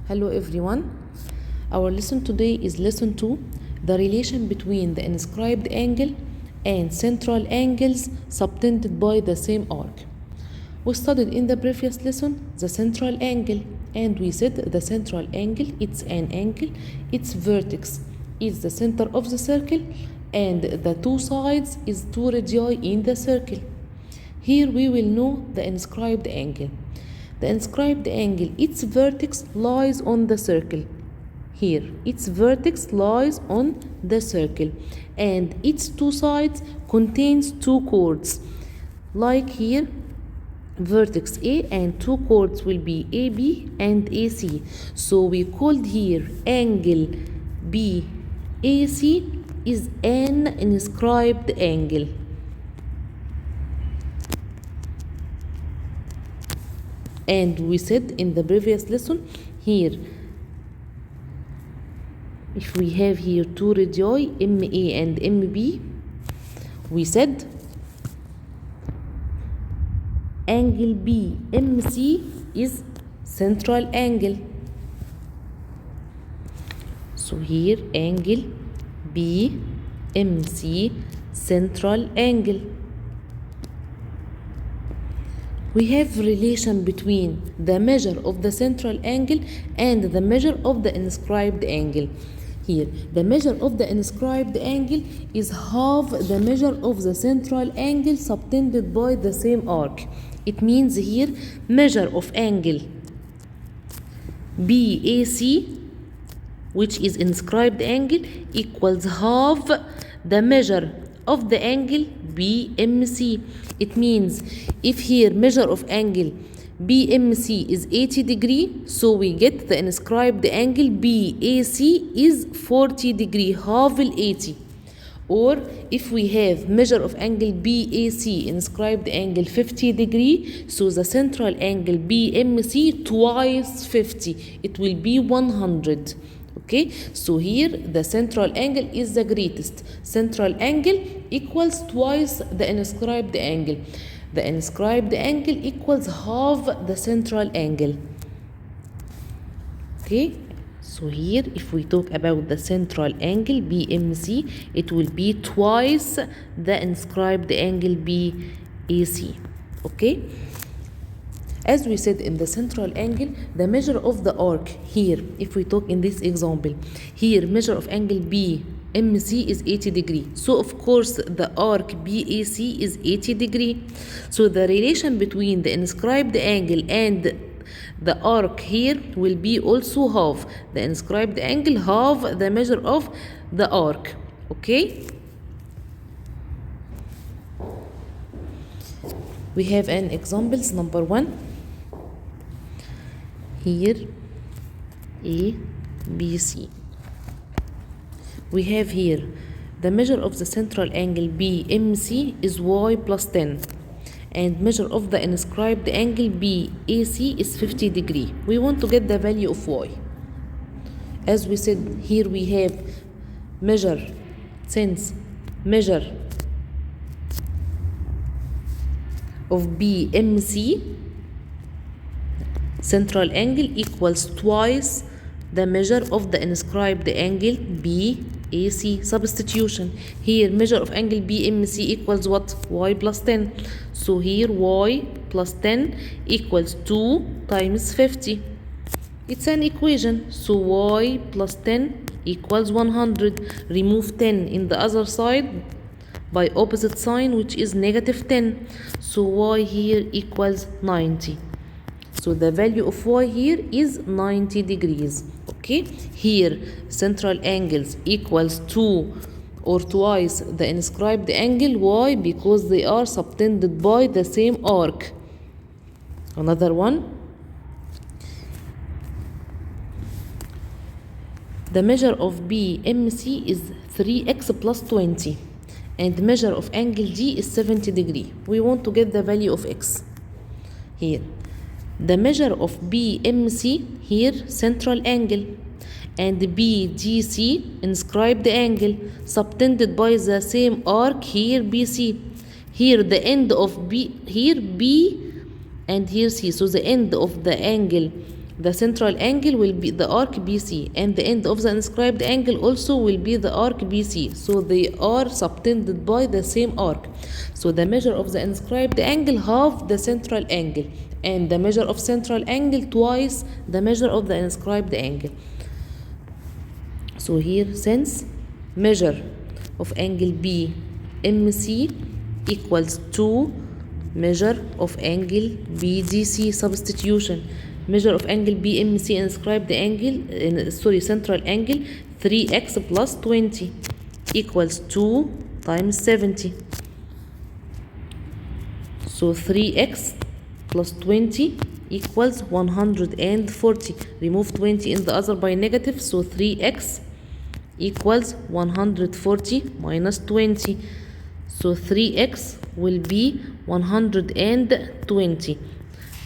Hello everyone. Our lesson today is lesson 2, the relation between the inscribed angle and central angles subtended by the same arc. We studied in the previous lesson the central angle, and we said the central angle, it's an angle, its vertex is the center of the circle and the two sides is two radii in the circle. Here we will know the inscribed angle. The inscribed angle, its vertex lies on the circle. Here, its vertex lies on the circle, and its two sides contains two chords. Like here, vertex A and two chords will be AB and AC. So we called here angle BAC is an inscribed angle. And we said in the previous lesson, here if we have here two radii MA and MB, we said angle BMC is central angle. So here angle BMC central angle. We have relation between the measure of the central angle and the measure of the inscribed angle. Here, the measure of the inscribed angle is half the measure of the central angle subtended by the same arc. It means here measure of angle BAC, which is inscribed angle, equals half the measure of the angle BMC. It means if here measure of angle BMC is 80 degree, so we get the inscribed angle BAC is 40 degree, half 80. Or if we have measure of angle BAC inscribed angle 50 degree, so the central angle BMC twice 50, it will be 100. Okay, so here the central angle is the greatest. Central angle equals twice the inscribed angle. The inscribed angle equals half the central angle. Okay, so here if we talk about the central angle BMC, it will be twice the inscribed angle BAC. Okay, as we said in the central angle, the measure of the arc here, if we talk in this example, here measure of angle BMC is 80 degree. So of course the arc BAC is 80 degree. So the relation between the inscribed angle and the arc here will be also half. The inscribed angle half the measure of the arc. Okay? We have an examples number 1. Here ABC. We have here the measure of the central angle BMC is y plus 10, and measure of the inscribed angle BAC is 50 degree. We want to get the value of y. As we said, here we have measure, since measure of BMC central angle equals twice the measure of the inscribed angle BAC. Substitution. Here measure of angle BMC equals what? Y plus 10. So here y plus 10 equals 2 times 50. It's an equation. So y plus 10 equals 100. Remove 10 in the other side by opposite sign, which is negative 10. So y here equals 90. So the value of y here is 90 degrees. Okay, here central angles equals 2 or twice the inscribed angle. Why? Because they are subtended by the same arc. Another one, the measure of BMC is 3x plus 20, and measure of angle D is 70 degree. We want to get the value of x. Here the measure of BMC, here central angle, and BDC inscribed angle subtended by the same arc, here BC. Here the end of B, here B and here C. So the end of the angle the central angle will be the arc BC, and the end of the inscribed angle also will be the arc BC. So they are subtended by the same arc. So the measure of the inscribed angle half the central angle, and the measure of central angle twice the measure of the inscribed angle. So here, since measure of angle B MC equals to measure of angle BDC, substitution. Measure of angle BMC inscribed angle, central angle 3x plus 20 equals 2 times 70. So 3x plus 20 equals 140. Remove 20 in the other by negative, so 3x equals 140 minus 20. So 3x will be 120.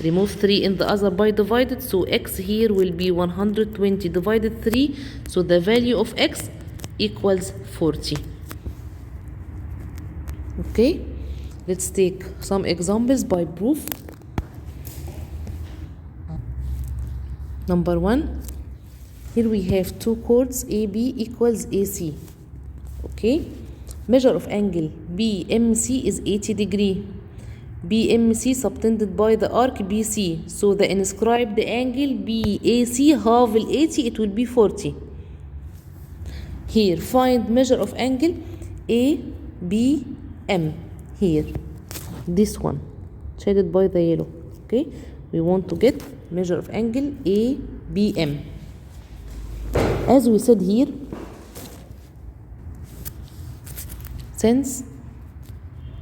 Remove 3 in the other by divided, so x here will be 120 divided 3, so the value of x equals 40. Okay, let's take some examples by proof. Number 1, here we have two chords AB equals AC. Okay, measure of angle BMC is 80 degree. BMC subtended by the arc BC, so the inscribed angle BAC half 80, it will be 40. Here, find measure of angle ABM. Here, this one, shaded by the yellow. Okay, we want to get measure of angle ABM. As we said here, since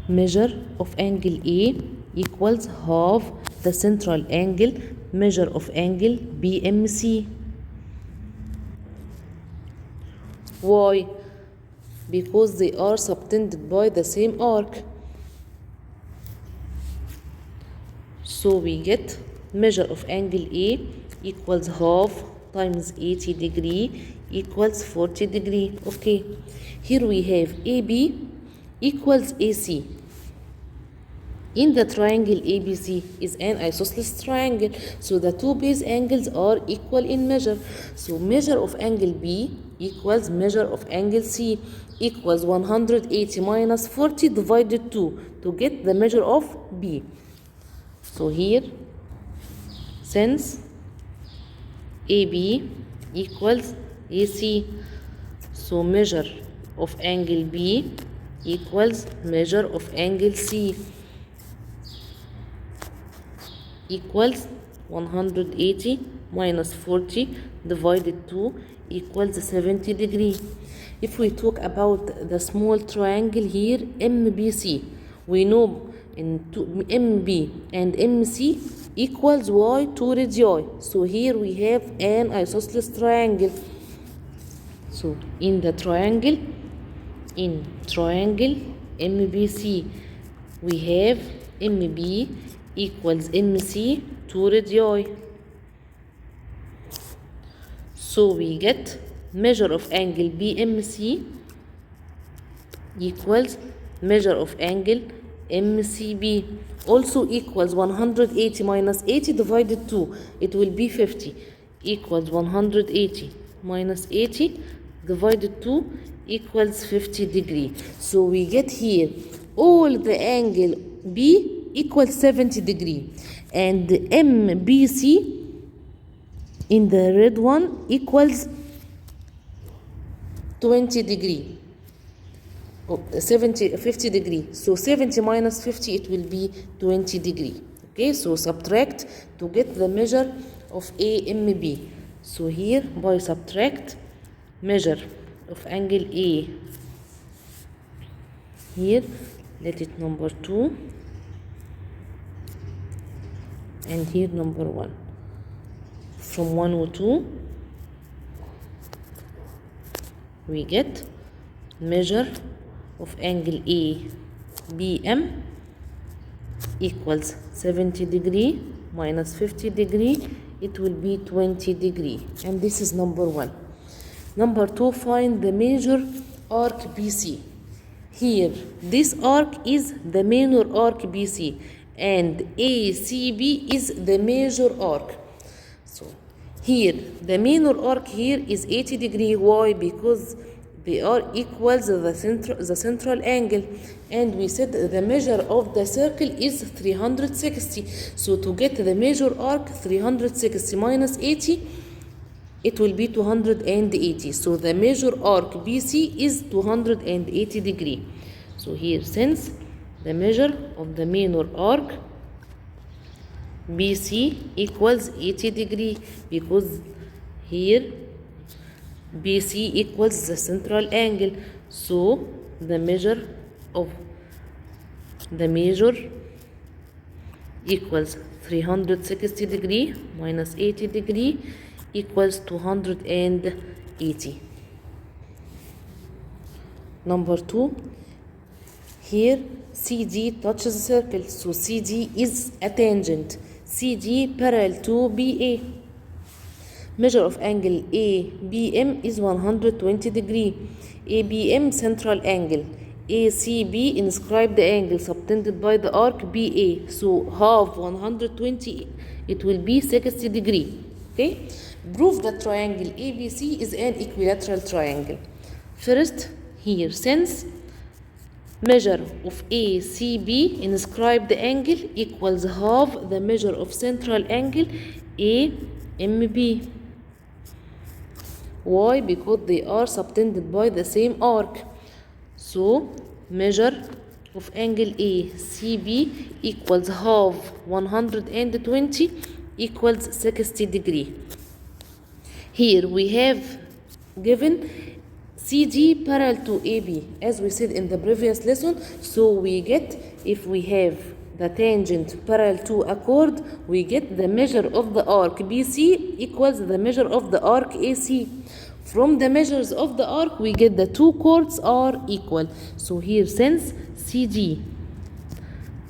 measure of angle A equals half the central angle, measure of angle BMC. Why? Because they are subtended by the same arc. So we get measure of angle A equals half times 80 degree equals 40 degree. Okay, here we have AB equals AC. In the triangle ABC is an isosceles triangle, so the two base angles are equal in measure. So measure of angle B equals measure of angle C equals 180 minus 40 divided 2 to get the measure of B. So here, since AB equals AC, so measure of angle B equals measure of angle C equals 180 minus 40 divided 2 equals 70 degree. If we talk about the small triangle here MBC, we know in MB and MC equals y 2 radii. So here we have an isosceles triangle. So in triangle MBC, we have MB equals MC 2 radii. So we get measure of angle BMC equals measure of angle MCB, also equals 180 minus 80 divided 2, it will be 50, equals 180 minus 80 divided 2 equals 50 degree. So we get here all the angle B equals 70 degree, and MBC in the red one equals 20 degree. 50 degree. So 70 minus 50, it will be 20 degree. Okay, so subtract to get the measure of AMB. So here by subtract measure of angle A, here let it number 2 and here number 1. From 102 we get measure of angle ABM equals 70 degree minus 50 degree, it will be 20 degree, and this is number 1. Number 2, find the major arc BC. Here this arc is the minor arc BC and ACB is the major arc. So Here, the minor arc here is 80 degree. Why? Because they are equals the central angle, and we said the measure of the circle is 360. So to get the major arc, 360 minus 80, it will be 280. So the major arc BC is 280 degree. So here, since the measure of the minor arc BC equals 80 degree, because here BC equals the central angle, so the measure of the major equals 360 degree minus 80 degree equals 280. Number 2, here CD touches the circle, so CD is a tangent. CD parallel to BA. Measure of angle ABM is 120 degree. ABM central angle. ACB inscribed angle subtended by the arc BA. So half 120, it will be 60 degree. Okay? Prove that triangle ABC is an equilateral triangle. First, here, since measure of ACB inscribed angle equals half the measure of central angle AMB. Why? Because they are subtended by the same arc. So measure of angle ACB equals half 120 equals 60 degree. Here we have given CD parallel to AB, as we said in the previous lesson. So we get, if we have the tangent parallel to a chord, we get the measure of the arc BC equals the measure of the arc AC. From the measures of the arc, we get the two chords are equal. So here, since CD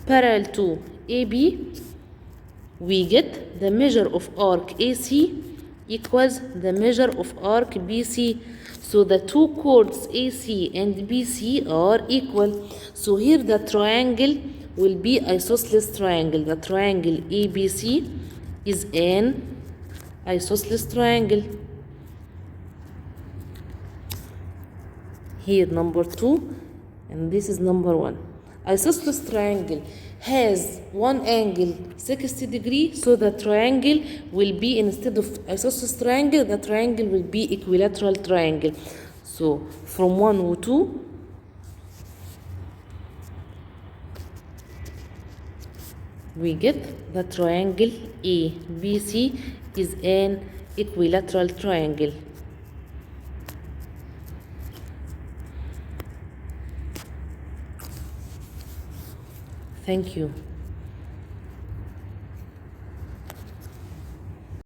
parallel to AB, we get the measure of arc AC equals the measure of arc BC. So the two chords AC and BC are equal. So here the triangle will be isosceles triangle. The triangle ABC is an isosceles triangle. Here number 2 and this is number 1. Isosceles triangle has one angle 60 degree, so the triangle will be, instead of isosceles triangle, the triangle will be equilateral triangle. So from 1 to 2, we get the triangle ABC is an equilateral triangle. Thank you.